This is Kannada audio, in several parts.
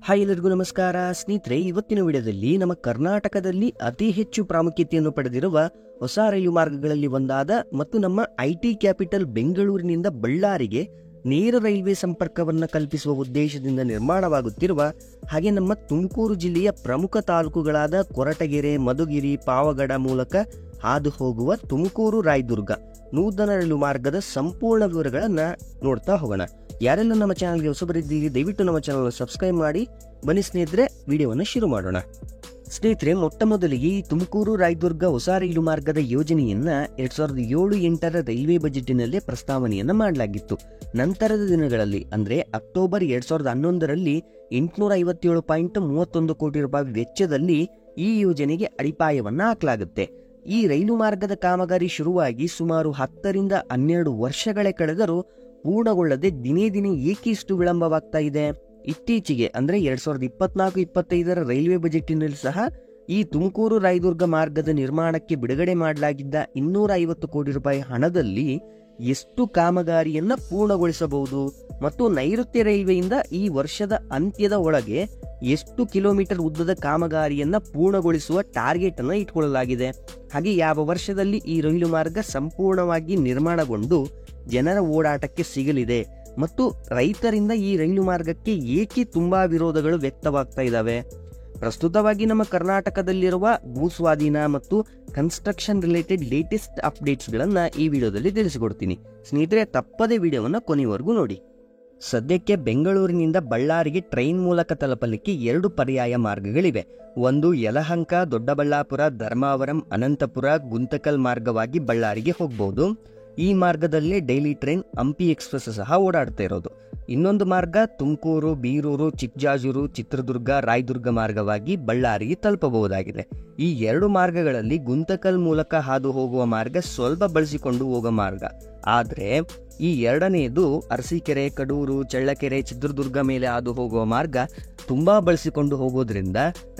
ಹಾಯ್ ಎಲ್ಲರಿಗೂ ನಮಸ್ಕಾರ ಸ್ನೇಹಿತರೆ. ಇವತ್ತಿನ ವಿಡಿಯೋದಲ್ಲಿ ನಮ್ಮ ಕರ್ನಾಟಕದಲ್ಲಿ ಅತಿ ಹೆಚ್ಚು ಪ್ರಾಮುಖ್ಯತೆಯನ್ನು ಪಡೆದಿರುವ ಹೊಸ ರೈಲು ಮಾರ್ಗಗಳಲ್ಲಿ ಒಂದಾದ ಮತ್ತು ನಮ್ಮ ಐಟಿ ಕ್ಯಾಪಿಟಲ್ ಬೆಂಗಳೂರಿನಿಂದ ಬಳ್ಳಾರಿಗೆ ನೇರ ರೈಲ್ವೆ ಸಂಪರ್ಕವನ್ನು ಕಲ್ಪಿಸುವ ಉದ್ದೇಶದಿಂದ ನಿರ್ಮಾಣವಾಗುತ್ತಿರುವ ಹಾಗೆ ನಮ್ಮ ತುಮಕೂರು ಜಿಲ್ಲೆಯ ಪ್ರಮುಖ ತಾಲೂಕುಗಳಾದ ಕೊರಟಗೆರೆ, ಮಧುಗಿರಿ, ಪಾವಗಡ ಮೂಲಕ ಹಾದು ಹೋಗುವ ತುಮಕೂರು ರಾಯದುರ್ಗ ನೂತನ ರೈಲು ಮಾರ್ಗದ ಸಂಪೂರ್ಣ ವಿವರಗಳನ್ನು ನೋಡ್ತಾ ಹೋಗೋಣ. ಯಾರೆಲ್ಲ ನಮ್ಮ ಚಾನಲ್ಗೆ ಹೊಸಬರಿದ್ದೀರಿ ದಯವಿಟ್ಟು ನಮ್ಮ ಚಾನಲ್ ಸಬ್ಸ್ಕ್ರೈಬ್ ಮಾಡಿ. ಬನ್ನಿ ಸ್ನೇಹಿತರೆ, ವಿಡಿಯೋವನ್ನು ಶುರು ಮಾಡೋಣ. ಸ್ನೇಹಿತರೆ, ಮೊಟ್ಟ ಮೊದಲಿಗೆ ಈ ತುಮಕೂರು ರಾಯದುರ್ಗ ಹೊಸ ರೈಲು ಮಾರ್ಗದ ಯೋಜನೆಯನ್ನ 2007-8 ರೈಲ್ವೆ ಬಜೆಟ್ನಲ್ಲೇ ಪ್ರಸ್ತಾವನೆಯನ್ನ ಮಾಡಲಾಗಿತ್ತು. ನಂತರದ ದಿನಗಳಲ್ಲಿ ಅಂದ್ರೆ ಅಕ್ಟೋಬರ್ 2011ರಲ್ಲಿ 857.31 ಕೋಟಿ ರೂಪಾಯಿ ವೆಚ್ಚದಲ್ಲಿ ಈ ಯೋಜನೆಗೆ ಅಡಿಪಾಯವನ್ನ ಹಾಕಲಾಗುತ್ತೆ. ಈ ರೈಲು ಮಾರ್ಗದ ಕಾಮಗಾರಿ ಶುರುವಾಗಿ ಸುಮಾರು 10ರಿಂದ 12 ವರ್ಷಗಳೇ ಕಳೆದರೂ ಪೂರ್ಣಗೊಳ್ಳದೆ ದಿನೇ ದಿನೇ ಏಕಿಷ್ಟು ವಿಳಂಬವಾಗ್ತಾ ಇದೆ. ಇತ್ತೀಚೆಗೆ ಅಂದ್ರೆ 2024-25 ರೈಲ್ವೆ ಬಜೆಟ್ನಲ್ಲಿ ಸಹ ಈ ತುಮಕೂರು ರಾಯದುರ್ಗ ಮಾರ್ಗದ ನಿರ್ಮಾಣಕ್ಕೆ ಬಿಡುಗಡೆ ಮಾಡಲಾಗಿದ್ದ 250 ಕೋಟಿ ರೂಪಾಯಿ ಹಣದಲ್ಲಿ ಎಷ್ಟು ಕಾಮಗಾರಿಯನ್ನ ಪೂರ್ಣಗೊಳಿಸಬಹುದು ಮತ್ತು ನೈಋತ್ಯ ರೈಲ್ವೆಯಿಂದ ಈ ವರ್ಷದ ಅಂತ್ಯದ ಒಳಗೆ ಎಷ್ಟು ಕಿಲೋಮೀಟರ್ ಉದ್ದದ ಕಾಮಗಾರಿಯನ್ನ ಪೂರ್ಣಗೊಳಿಸುವ ಟಾರ್ಗೆಟ್ ಅನ್ನು ಇಟ್ಕೊಳ್ಳಲಾಗಿದೆ. ಹಾಗೆ ಯಾವ ವರ್ಷದಲ್ಲಿ ಈ ರೈಲು ಮಾರ್ಗ ಸಂಪೂರ್ಣವಾಗಿ ನಿರ್ಮಾಣಗೊಂಡು ಜನರ ಓಡಾಟಕ್ಕೆ ಸಿಗಲಿದೆ ಮತ್ತು ರೈತರಿಂದ ಈ ರೈಲು ಮಾರ್ಗಕ್ಕೆ ಏಕೆ ತುಂಬಾ ವಿರೋಧಗಳು ವ್ಯಕ್ತವಾಗ್ತಾ ಇದ್ದಾವೆ. ಪ್ರಸ್ತುತವಾಗಿ ನಮ್ಮ ಕರ್ನಾಟಕದಲ್ಲಿರುವ ಭೂಸ್ವಾಧೀನ ಮತ್ತು ಕನ್ಸ್ಟ್ರಕ್ಷನ್ ರಿಲೇಟೆಡ್ ಲೇಟೆಸ್ಟ್ ಅಪ್ಡೇಟ್ಸ್ಗಳನ್ನು ಈ ವಿಡಿಯೋದಲ್ಲಿ ತಿಳಿಸಿಕೊಡ್ತೀನಿ. ಸ್ನೇಹಿತರೆ, ತಪ್ಪದೇ ವಿಡಿಯೋವನ್ನು ಕೊನೆಯವರೆಗೂ ನೋಡಿ. ಸದ್ಯಕ್ಕೆ ಬೆಂಗಳೂರಿನಿಂದ ಬಳ್ಳಾರಿಗೆ ಟ್ರೈನ್ ಮೂಲಕ ತಲುಪಲಿಕ್ಕೆ 2 ಪರ್ಯಾಯ ಮಾರ್ಗಗಳಿವೆ. ಒಂದು ಯಲಹಂಕ, ದೊಡ್ಡಬಳ್ಳಾಪುರ, ಧರ್ಮಾವರಂ, ಅನಂತಪುರ, ಗುಂತಕಲ್ ಮಾರ್ಗವಾಗಿ ಬಳ್ಳಾರಿಗೆ ಹೋಗಬಹುದು. ಈ ಮಾರ್ಗದಲ್ಲೇ ಡೈಲಿ ಟ್ರೈನ್ ಹಂಪಿ ಎಕ್ಸ್ಪ್ರೆಸ್ ಸಹ ಓಡಾಡ್ತಾ ಇರೋದು. ಇನ್ನೊಂದು ಮಾರ್ಗ ತುಮಕೂರು, ಬೀರೂರು, ಚಿಕ್ಕಜಾಜೂರು, ಚಿತ್ರದುರ್ಗ, ರಾಯದುರ್ಗ ಮಾರ್ಗವಾಗಿ ಬಳ್ಳಾರಿಗೆ ತಲುಪಬಹುದಾಗಿದೆ. ಈ 2 ಮಾರ್ಗಗಳಲ್ಲಿ ಗುಂತಕಲ್ ಮೂಲಕ ಹಾದು ಹೋಗುವ ಮಾರ್ಗ ಸ್ವಲ್ಪ ಬಳಸಿಕೊಂಡು ಹೋಗೋ ಮಾರ್ಗ. ಆದರೆ ಈ ಎರಡನೆಯದು ಅರಸೀಕೆರೆ, ಕಡೂರು, ಚಳ್ಳಕೆರೆ, ಚಿತ್ರದುರ್ಗ ಮೇಲೆ ಹಾದು ಹೋಗುವ ಮಾರ್ಗ ತುಂಬಾ ಬಳಸಿಕೊಂಡು ಹೋಗೋದ್ರಿಂದ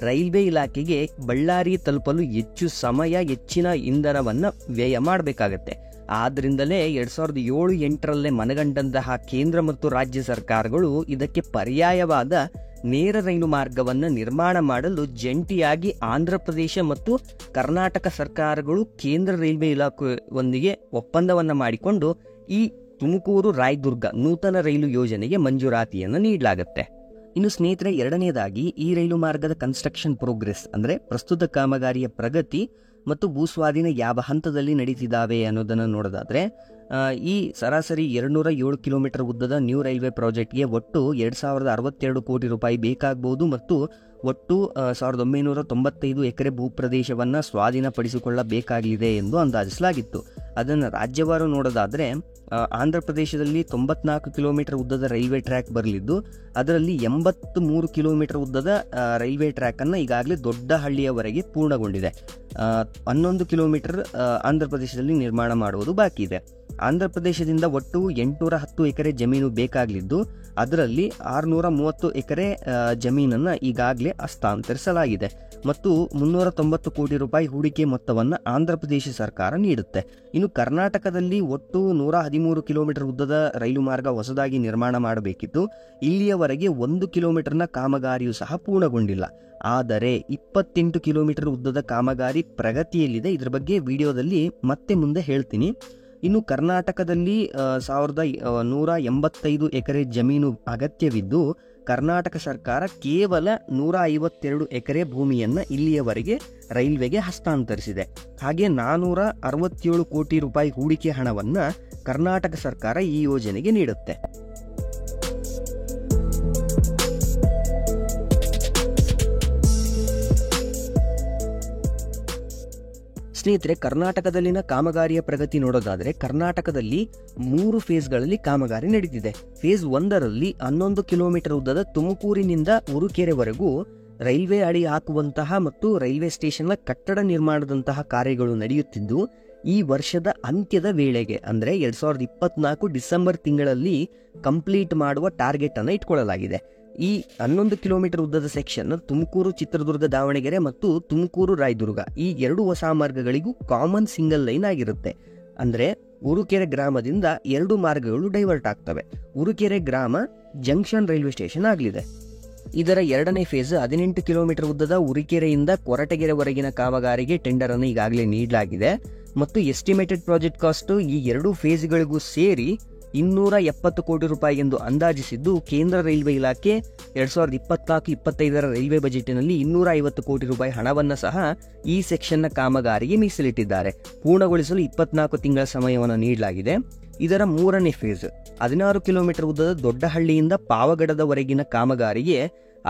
ರೈಲ್ವೆ ಇಲಾಖೆಗೆ ಬಳ್ಳಾರಿ ತಲುಪಲು ಹೆಚ್ಚು ಸಮಯ, ಹೆಚ್ಚಿನ ಇಂಧನವನ್ನ ವ್ಯಯ ಮಾಡಬೇಕಾಗತ್ತೆ. ಆದ್ರಿಂದಲೇ 2007-8ರಲ್ಲೇ ಮನಗಂಡಂತಹ ಕೇಂದ್ರ ಮತ್ತು ರಾಜ್ಯ ಸರ್ಕಾರಗಳು ಇದಕ್ಕೆ ಪರ್ಯಾಯವಾದ ನೇರ ರೈಲು ಮಾರ್ಗವನ್ನು ನಿರ್ಮಾಣ ಮಾಡಲು ಜಂಟಿಯಾಗಿ ಆಂಧ್ರ ಪ್ರದೇಶ ಮತ್ತು ಕರ್ನಾಟಕ ಸರ್ಕಾರಗಳು ಕೇಂದ್ರ ರೈಲ್ವೆ ಇಲಾಖೆಯೊಂದಿಗೆ ಒಪ್ಪಂದವನ್ನ ಮಾಡಿಕೊಂಡು ಈ ತುಮಕೂರು ರಾಯದುರ್ಗ ನೂತನ ರೈಲು ಯೋಜನೆಗೆ ಮಂಜೂರಾತಿಯನ್ನು ನೀಡಲಾಗುತ್ತೆ. ಇನ್ನು ಸ್ನೇಹಿತರೆ, ಎರಡನೇದಾಗಿ ಈ ರೈಲು ಮಾರ್ಗದ ಕನ್ಸ್ಟ್ರಕ್ಷನ್ ಪ್ರೋಗ್ರೆಸ್ ಅಂದ್ರೆ ಪ್ರಸ್ತುತ ಕಾಮಗಾರಿಯ ಪ್ರಗತಿ ಮತ್ತು ಭೂಸ್ವಾಧೀನ ಯಾವ ಹಂತದಲ್ಲಿ ನಡೀತಿದ್ದಾವೆ ಅನ್ನೋದನ್ನು ನೋಡೋದಾದ್ರೆ, ಈ ಸರಾಸರಿ 207 ಕಿಲೋಮೀಟರ್ ಉದ್ದದ ನ್ಯೂ ರೈಲ್ವೆ ಪ್ರಾಜೆಕ್ಟ್ಗೆ ಒಟ್ಟು 2062 ಕೋಟಿ ರೂಪಾಯಿ ಬೇಕಾಗಬಹುದು ಮತ್ತು ಒಟ್ಟು 1995 ಎಕರೆ ಭೂಪ್ರದೇಶವನ್ನು ಸ್ವಾಧೀನಪಡಿಸಿಕೊಳ್ಳಬೇಕಾಗಿದೆ ಎಂದು ಅಂದಾಜಿಸಲಾಗಿತ್ತು. ಅದನ್ನು ರಾಜ್ಯವಾರು ನೋಡೋದಾದ್ರೆ ಆಂಧ್ರ ಪ್ರದೇಶದಲ್ಲಿ 94 ಕಿಲೋಮೀಟರ್ ಉದ್ದದ ರೈಲ್ವೆ ಟ್ರ್ಯಾಕ್ ಬರಲಿದ್ದು ಅದರಲ್ಲಿ 83 ಕಿಲೋಮೀಟರ್ ಉದ್ದದ ರೈಲ್ವೆ ಟ್ರ್ಯಾಕ್ ಅನ್ನು ಈಗಾಗಲೇ ದೊಡ್ಡಹಳ್ಳಿಯವರೆಗೆ ಪೂರ್ಣಗೊಂಡಿದೆ. 11 ಕಿಲೋಮೀಟರ್ ಆಂಧ್ರ ಪ್ರದೇಶದಲ್ಲಿ ನಿರ್ಮಾಣ ಮಾಡುವುದು ಬಾಕಿ ಇದೆ. ಆಂಧ್ರ ಪ್ರದೇಶದಿಂದ ಒಟ್ಟು 810 ಎಕರೆ ಜಮೀನು ಬೇಕಾಗಲಿದ್ದು ಅದರಲ್ಲಿ 630 ಎಕರೆ ಜಮೀನನ್ನು ಈಗಾಗಲೇ ಹಸ್ತಾಂತರಿಸಲಾಗಿದೆ ಮತ್ತು 390 ಕೋಟಿ ರೂಪಾಯಿ ಹೂಡಿಕೆ ಮೊತ್ತವನ್ನು ಆಂಧ್ರ ಪ್ರದೇಶ ಸರ್ಕಾರ ನೀಡುತ್ತೆ. ಇನ್ನು ಕರ್ನಾಟಕದಲ್ಲಿ ಒಟ್ಟು 113 ಕಿಲೋಮೀಟರ್ ಉದ್ದದ ರೈಲು ಮಾರ್ಗ ಹೊಸದಾಗಿ ನಿರ್ಮಾಣ ಮಾಡಬೇಕಿತ್ತು. ಇಲ್ಲಿಯವರೆಗೆ 1 ಕಿಲೋಮೀಟರ್ನ ಕಾಮಗಾರಿಯೂ ಸಹ ಪೂರ್ಣಗೊಂಡಿಲ್ಲ. ಆದರೆ 28 ಕಿಲೋಮೀಟರ್ ಉದ್ದದ ಕಾಮಗಾರಿ ಪ್ರಗತಿಯಲ್ಲಿದೆ. ಇದರ ಬಗ್ಗೆ ವಿಡಿಯೋದಲ್ಲಿ ಮತ್ತೆ ಮುಂದೆ ಹೇಳ್ತೀನಿ. ಇನ್ನು ಕರ್ನಾಟಕದಲ್ಲಿ 1185 ಎಕರೆ ಜಮೀನು ಅಗತ್ಯವಿದ್ದು ಕರ್ನಾಟಕ ಸರ್ಕಾರ ಕೇವಲ 152 ಎಕರೆ ಭೂಮಿಯನ್ನು ಇಲ್ಲಿಯವರೆಗೆ ರೈಲ್ವೆಗೆ ಹಸ್ತಾಂತರಿಸಿದೆ. ಹಾಗೆ 467 ಕೋಟಿ ರೂಪಾಯಿ ಹೂಡಿಕೆ ಹಣವನ್ನು ಕರ್ನಾಟಕ ಸರ್ಕಾರ ಈ ಯೋಜನೆಗೆ ನೀಡುತ್ತೆ. ಸ್ನೇಹಿತರೆ, ಕರ್ನಾಟಕದಲ್ಲಿನ ಕಾಮಗಾರಿಯ ಪ್ರಗತಿ ನೋಡೋದಾದ್ರೆ ಕರ್ನಾಟಕದಲ್ಲಿ 3 ಫೇಸ್ಗಳಲ್ಲಿ ಕಾಮಗಾರಿ ನಡೀತಿದೆ. ಫೇಸ್ 1ರಲ್ಲಿ 11 ಕಿಲೋಮೀಟರ್ ಉದ್ದದ ತುಮಕೂರಿನಿಂದ ಉರುಕೆರೆವರೆಗೂ ರೈಲ್ವೆ ಅಡಿ ಹಾಕುವಂತಹ ಮತ್ತು ರೈಲ್ವೆ ಸ್ಟೇಷನ್ನ ಕಟ್ಟಡ ನಿರ್ಮಾಣದಂತಹ ಕಾರ್ಯಗಳು ನಡೆಯುತ್ತಿದ್ದು ಈ ವರ್ಷದ ಅಂತ್ಯದ ವೇಳೆಗೆ ಅಂದ್ರೆ 2024 ಡಿಸೆಂಬರ್ ತಿಂಗಳಲ್ಲಿ ಕಂಪ್ಲೀಟ್ ಮಾಡುವ ಟಾರ್ಗೆಟ್ ಅನ್ನು ಇಟ್ಕೊಳ್ಳಲಾಗಿದೆ. ಈ 11 ಕಿಲೋಮೀಟರ್ ಉದ್ದದ ಸೆಕ್ಷನ್ ತುಮಕೂರು, ಚಿತ್ರದುರ್ಗ, ದಾವಣಗೆರೆ ಮತ್ತು ತುಮಕೂರು ರಾಯದುರ್ಗ ಈ 2 ಹೊಸ ಮಾರ್ಗಗಳಿಗೂ ಕಾಮನ್ ಸಿಂಗಲ್ ಲೈನ್ ಆಗಿರುತ್ತೆ. ಅಂದ್ರೆ ಉರುಕೆರೆ ಗ್ರಾಮದಿಂದ 2 ಮಾರ್ಗಗಳು ಡೈವರ್ಟ್ ಆಗ್ತವೆ. ಉರುಕೆರೆ ಗ್ರಾಮ ಜಂಕ್ಷನ್ ರೈಲ್ವೆ ಸ್ಟೇಷನ್ ಆಗಲಿದೆ. ಇದರ ಎರಡನೇ ಫೇಸ್ 18 ಕಿಲೋಮೀಟರ್ ಉದ್ದದ ಉರಿಕೆರೆಯಿಂದ ಕೊರಟಗೆರೆವರೆಗಿನ ಕಾಮಗಾರಿಗೆ ಟೆಂಡರ್ ಅನ್ನು ಈಗಾಗಲೇ ನೀಡಲಾಗಿದೆ ಮತ್ತು ಎಸ್ಟಿಮೇಟೆಡ್ ಪ್ರಾಜೆಕ್ಟ್ ಕಾಸ್ಟ್ ಈ ಎರಡೂ ಫೇಸ್ಗಳಿಗೂ ಸೇರಿ 270 ಕೋಟಿ ರೂಪಾಯಿ ಎಂದು ಅಂದಾಜಿಸಿದ್ದು, ಕೇಂದ್ರ ರೈಲ್ವೆ ಇಲಾಖೆ 2024-25 ರೈಲ್ವೆ ಬಜೆಟ್ನಲ್ಲಿ 250 ಕೋಟಿ ರೂಪಾಯಿ ಹಣವನ್ನು ಸಹ ಈ ಸೆಕ್ಷನ್ನ ಕಾಮಗಾರಿಗೆ ಮೀಸಲಿಟ್ಟಿದ್ದಾರೆ. ಪೂರ್ಣಗೊಳಿಸಲು 24 ತಿಂಗಳ ಸಮಯವನ್ನು ನೀಡಲಾಗಿದೆ. ಇದರ ಮೂರನೇ ಫೇಸ್ 16 ಕಿಲೋಮೀಟರ್ ಉದ್ದದ ದೊಡ್ಡಹಳ್ಳಿಯಿಂದ ಪಾವಗಡದವರೆಗಿನ ಕಾಮಗಾರಿಗೆ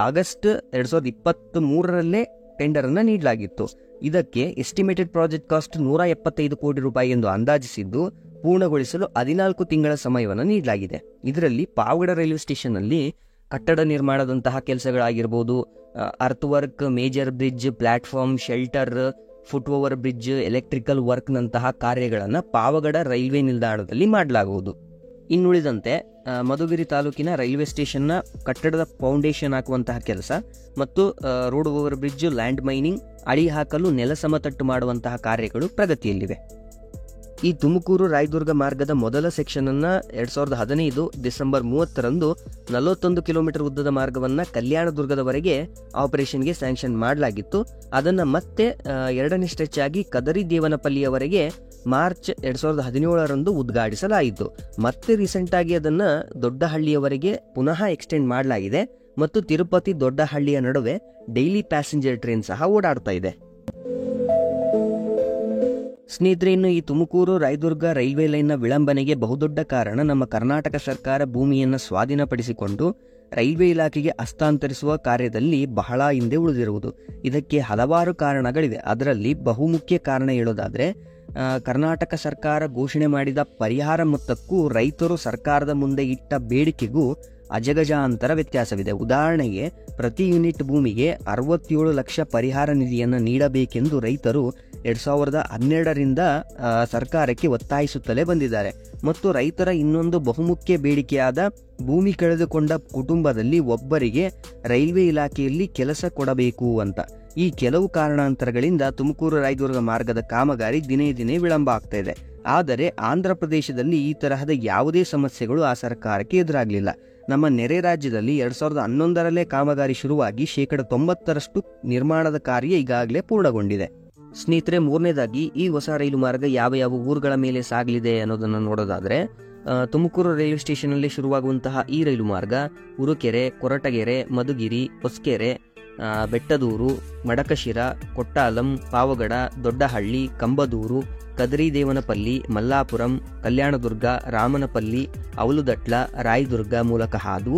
ಆಗಸ್ಟ್ 2023ರಲ್ಲೇ ಟೆಂಡರ್ ಅನ್ನು ನೀಡಲಾಗಿತ್ತು. ಇದಕ್ಕೆ ಎಸ್ಟಿಮೇಟೆಡ್ ಪ್ರಾಜೆಕ್ಟ್ ಕಾಸ್ಟ್ 175 ಕೋಟಿ ರೂಪಾಯಿ ಎಂದು ಅಂದಾಜಿಸಿದ್ದು, ಪೂರ್ಣಗೊಳಿಸಲು 14 ತಿಂಗಳ ಸಮಯವನ್ನು ನೀಡಲಾಗಿದೆ. ಇದರಲ್ಲಿ ಪಾವಗಡ ರೈಲ್ವೆ ಸ್ಟೇಷನ್ನಲ್ಲಿ ಕಟ್ಟಡ ನಿರ್ಮಾಣದಂತಹ ಕೆಲಸಗಳಾಗಿರ್ಬೋದು, earth work, major bridge, platform, shelter, foot over bridge, electrical ವರ್ಕ್ನಂತಹ ಕಾರ್ಯಗಳನ್ನು ಪಾವಗಡ ರೈಲ್ವೆ ನಿಲ್ದಾಣದಲ್ಲಿ ಮಾಡಲಾಗುವುದು. ಇನ್ನುಳಿದಂತೆ ಮಧುಗಿರಿ ತಾಲೂಕಿನ ರೈಲ್ವೆ ಸ್ಟೇಷನ್ನ ಕಟ್ಟಡದ ಫೌಂಡೇಶನ್ ಹಾಕುವಂತಹ ಕೆಲಸ ಮತ್ತು road over bridge, land mining, ಅಡಿ ಹಾಕಲು ನೆಲ ಸಮತಟ್ಟು ಮಾಡುವಂತಹ ಕಾರ್ಯಗಳು ಪ್ರಗತಿಯಲ್ಲಿವೆ. ಈ ತುಮಕೂರು ರಾಯದುರ್ಗ ಮಾರ್ಗದ ಮೊದಲ ಸೆಕ್ಷನ್ ಅನ್ನ 2015 ಡಿಸೆಂಬರ್ 30ರಂದು 41 ಕಿಲೋಮೀಟರ್ ಉದ್ದದ ಮಾರ್ಗವನ್ನ ಕಲ್ಯಾಣದುರ್ಗದವರೆಗೆ ಆಪರೇಷನ್ಗೆ ಸ್ಯಾಂಕ್ಷನ್ ಮಾಡಲಾಗಿತ್ತು. ಅದನ್ನ ಮತ್ತೆ ಎರಡನೇ ಸ್ಟ್ರೆಚ್ ಆಗಿ ಕದರಿ ದೇವನಪಲ್ಲಿಯವರೆಗೆ ಮಾರ್ಚ್ 2017ರಂದು ಉದ್ಘಾಟಿಸಲಾಯಿತು. ಮತ್ತೆ ರೀಸೆಂಟ್ ಆಗಿ ಅದನ್ನ ದೊಡ್ಡಹಳ್ಳಿಯವರೆಗೆ ಪುನಃ ಎಕ್ಸ್ಟೆಂಡ್ ಮಾಡಲಾಗಿದೆ ಮತ್ತು ತಿರುಪತಿ ದೊಡ್ಡಹಳ್ಳಿಯ ನಡುವೆ ಡೈಲಿ ಪ್ಯಾಸೆಂಜರ್ ಟ್ರೈನ್ ಸಹ ಓಡಾಡ್ತಾ ಇದೆ. ಸ್ನೇಹಿತರೆ, ಇನ್ನು ಈ ತುಮಕೂರು ರಾಯದುರ್ಗ ರೈಲ್ವೆ ಲೈನ್ನ ವಿಳಂಬನೆಗೆ ಬಹುದೊಡ್ಡ ಕಾರಣ ನಮ್ಮ ಕರ್ನಾಟಕ ಸರ್ಕಾರ ಭೂಮಿಯನ್ನು ಸ್ವಾಧೀನಪಡಿಸಿಕೊಂಡು ರೈಲ್ವೆ ಇಲಾಖೆಗೆ ಹಸ್ತಾಂತರಿಸುವ ಕಾರ್ಯದಲ್ಲಿ ಬಹಳ ಹಿಂದೆ ಉಳಿದಿರುವುದು. ಇದಕ್ಕೆ ಹಲವಾರು ಕಾರಣಗಳಿವೆ. ಅದರಲ್ಲಿ ಬಹುಮುಖ್ಯ ಕಾರಣ ಹೇಳೋದಾದ್ರೆ, ಕರ್ನಾಟಕ ಸರ್ಕಾರ ಘೋಷಣೆ ಮಾಡಿದ ಪರಿಹಾರ ಮೊತ್ತಕ್ಕೂ ರೈತರು ಸರ್ಕಾರದ ಮುಂದೆ ಇಟ್ಟ ಬೇಡಿಕೆಗೂ ಅಜಗಜಾಂತರ ವ್ಯತ್ಯಾಸವಿದೆ. ಉದಾಹರಣೆಗೆ, ಪ್ರತಿ ಯೂನಿಟ್ ಭೂಮಿಗೆ 67 ಲಕ್ಷ ಪರಿಹಾರ ನಿಧಿಯನ್ನು ನೀಡಬೇಕೆಂದು ರೈತರು 2012ರಿಂದ ಸರ್ಕಾರಕ್ಕೆ ಒತ್ತಾಯಿಸುತ್ತಲೇ ಬಂದಿದ್ದಾರೆ. ಮತ್ತು ರೈತರ ಇನ್ನೊಂದು ಬಹುಮುಖ್ಯ ಬೇಡಿಕೆಯಾದ ಭೂಮಿ ಕಳೆದುಕೊಂಡ ಕುಟುಂಬದಲ್ಲಿ ಒಬ್ಬರಿಗೆ ರೈಲ್ವೆ ಇಲಾಖೆಯಲ್ಲಿ ಕೆಲಸ ಕೊಡಬೇಕು ಅಂತ. ಈ ಕೆಲವು ಕಾರಣಾಂತರಗಳಿಂದ ತುಮಕೂರು ರಾಯದುರ್ಗ ಮಾರ್ಗದ ಕಾಮಗಾರಿ ದಿನೇ ದಿನೇ ವಿಳಂಬ ಆಗ್ತಾ ಇದೆ. ಆದರೆ ಆಂಧ್ರ ಪ್ರದೇಶದಲ್ಲಿ ಈ ತರಹದ ಯಾವುದೇ ಸಮಸ್ಯೆಗಳು ಆ ಸರ್ಕಾರಕ್ಕೆ ಎದುರಾಗಲಿಲ್ಲ. ನಮ್ಮ ನೆರೆ ರಾಜ್ಯದಲ್ಲಿ 2011ರಲ್ಲೇ ಕಾಮಗಾರಿ ಶುರುವಾಗಿ 90% ನಿರ್ಮಾಣದ ಕಾರ್ಯ ಈಗಾಗಲೇ ಪೂರ್ಣಗೊಂಡಿದೆ. ಸ್ನೇಹಿತರೆ, ಮೂರನೇದಾಗಿ ಈ ಹೊಸ ರೈಲು ಮಾರ್ಗ ಯಾವ ಯಾವ ಊರುಗಳ ಮೇಲೆ ಸಾಗಲಿದೆ ಅನ್ನೋದನ್ನು ನೋಡೋದಾದ್ರೆ, ತುಮಕೂರು ರೈಲ್ವೆ ಸ್ಟೇಷನ್ನಲ್ಲಿ ಶುರುವಾಗುವಂತಹ ಈ ರೈಲು ಮಾರ್ಗ ಉರುಕೆರೆ, ಕೊರಟಗೆರೆ, ಮಧುಗಿರಿ, ಹೊಸಕೆರೆ, ಬೆಟ್ಟದೂರು, ಮಡಕಶಿರ, ಕೊಟ್ಟಾಲಂ, ಪಾವಗಡ, ದೊಡ್ಡಹಳ್ಳಿ, ಕಂಬದೂರು, ಕದರಿ ದೇವನಪಲ್ಲಿ, ಮಲ್ಲಾಪುರಂ, ಕಲ್ಯಾಣದುರ್ಗ, ರಾಮನಪಲ್ಲಿ, ಅವಲುದಟ್ಲ, ರಾಯದುರ್ಗ ಮೂಲಕ ಹಾದು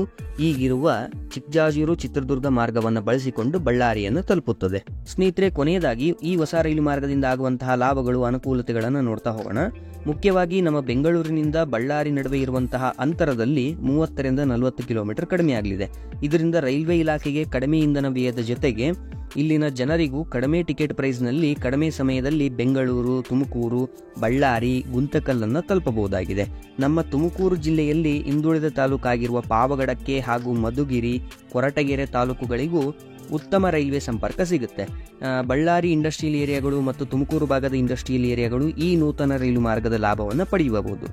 ಈಗಿರುವ ಚಿಕ್ಕಜಾಜೂರು, ಚಿತ್ರದುರ್ಗ ಮಾರ್ಗವನ್ನು ಬಳಸಿಕೊಂಡು ಬಳ್ಳಾರಿಯನ್ನು ತಲುಪುತ್ತದೆ. ಸ್ನೇಹಿತರೆ, ಕೊನೆಯದಾಗಿ ಈ ಹೊಸ ರೈಲು ಮಾರ್ಗದಿಂದ ಆಗುವಂತಹ ಲಾಭಗಳು, ಅನುಕೂಲತೆಗಳನ್ನು ನೋಡ್ತಾ ಹೋಗೋಣ. ಮುಖ್ಯವಾಗಿ ನಮ್ಮ ಬೆಂಗಳೂರಿನಿಂದ ಬಳ್ಳಾರಿ ನಡುವೆ ಇರುವಂತಹ ಅಂತರದಲ್ಲಿ 30ರಿಂದ 40 ಕಿಲೋಮೀಟರ್ ಕಡಿಮೆ ಆಗಲಿದೆ. ಇದರಿಂದ ರೈಲ್ವೆ ಇಲಾಖೆಗೆ ಕಡಿಮೆ ಇಂಧನ ವ್ಯಯದ ಜೊತೆಗೆ ಇಲ್ಲಿನ ಜನರಿಗೂ ಕಡಿಮೆ ಟಿಕೆಟ್ ಪ್ರೈಸ್ನಲ್ಲಿ ಕಡಿಮೆ ಸಮಯದಲ್ಲಿ ಬೆಂಗಳೂರು, ತುಮಕೂರು, ಬಳ್ಳಾರಿ, ಗುಂತಕಲ್ಲನ್ನು ತಲುಪಬಹುದಾಗಿದೆ. ನಮ್ಮ ತುಮಕೂರು ಜಿಲ್ಲೆಯಲ್ಲಿ ಹಿಂದುಳಿದ ತಾಲೂಕಾಗಿರುವ ಪಾವಗಡಕ್ಕೆ ಹಾಗೂ ಮಧುಗಿರಿ, ಕೊರಟಗೆರೆ ತಾಲೂಕುಗಳಿಗೂ ಉತ್ತಮ ರೈಲ್ವೆ ಸಂಪರ್ಕ ಸಿಗುತ್ತೆ. ಬಳ್ಳಾರಿ ಇಂಡಸ್ಟ್ರಿಯಲ್ ಏರಿಯಾಗಳು ಮತ್ತು ತುಮಕೂರು ಭಾಗದ ಇಂಡಸ್ಟ್ರಿಯಲ್ ಏರಿಯಾಗಳು ಈ ನೂತನ ರೈಲು ಮಾರ್ಗದ ಲಾಭವನ್ನು ಪಡೆಯಬಹುದು.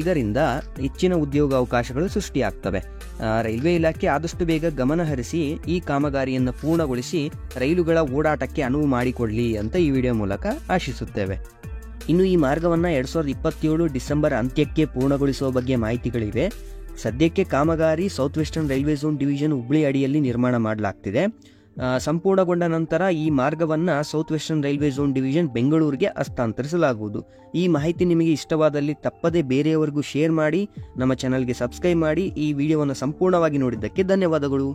ಇದರಿಂದ ಹೆಚ್ಚಿನ ಉದ್ಯೋಗಾವಕಾಶಗಳು ಸೃಷ್ಟಿಯಾಗ್ತವೆ. ರೈಲ್ವೆ ಇಲಾಖೆ ಆದಷ್ಟು ಬೇಗ ಗಮನ ಹರಿಸಿ ಈ ಕಾಮಗಾರಿಯನ್ನು ಪೂರ್ಣಗೊಳಿಸಿ ರೈಲುಗಳ ಓಡಾಟಕ್ಕೆ ಅನುವು ಮಾಡಿಕೊಳ್ಳಿ ಅಂತ ಈ ವಿಡಿಯೋ ಮೂಲಕ ಆಶಿಸುತ್ತೇವೆ. ಇನ್ನು ಈ ಮಾರ್ಗವನ್ನು 2027 ಡಿಸೆಂಬರ್ ಅಂತ್ಯಕ್ಕೆ ಪೂರ್ಣಗೊಳಿಸುವ ಬಗ್ಗೆ ಮಾಹಿತಿಗಳಿವೆ. ಸದ್ಯಕ್ಕೆ ಕಾಮಗಾರಿ south western railway zone division Hubli ಅಡಿಯಲ್ಲಿ ನಿರ್ಮಾಣ ಮಾಡಲಾಗ್ತಿದೆ. ಸಂಪೂರ್ಣಗೊಂಡ ನಂತರ ಈ ಮಾರ್ಗವನ್ನು south western railway zone division ಬೆಂಗಳೂರಿಗೆ ಹಸ್ತಾಂತರಿಸಲಾಗುವುದು. ಈ ಮಾಹಿತಿ ನಿಮಗೆ ಇಷ್ಟವಾದಲ್ಲಿ ತಪ್ಪದೆ ಬೇರೆಯವರಿಗೂ ಶೇರ್ ಮಾಡಿ, ನಮ್ಮ ಚಾನಲ್ಗೆ ಸಬ್ಸ್ಕ್ರೈಬ್ ಮಾಡಿ. ಈ ವಿಡಿಯೋವನ್ನು ಸಂಪೂರ್ಣವಾಗಿ ನೋಡಿದ್ದಕ್ಕೆ ಧನ್ಯವಾದಗಳು.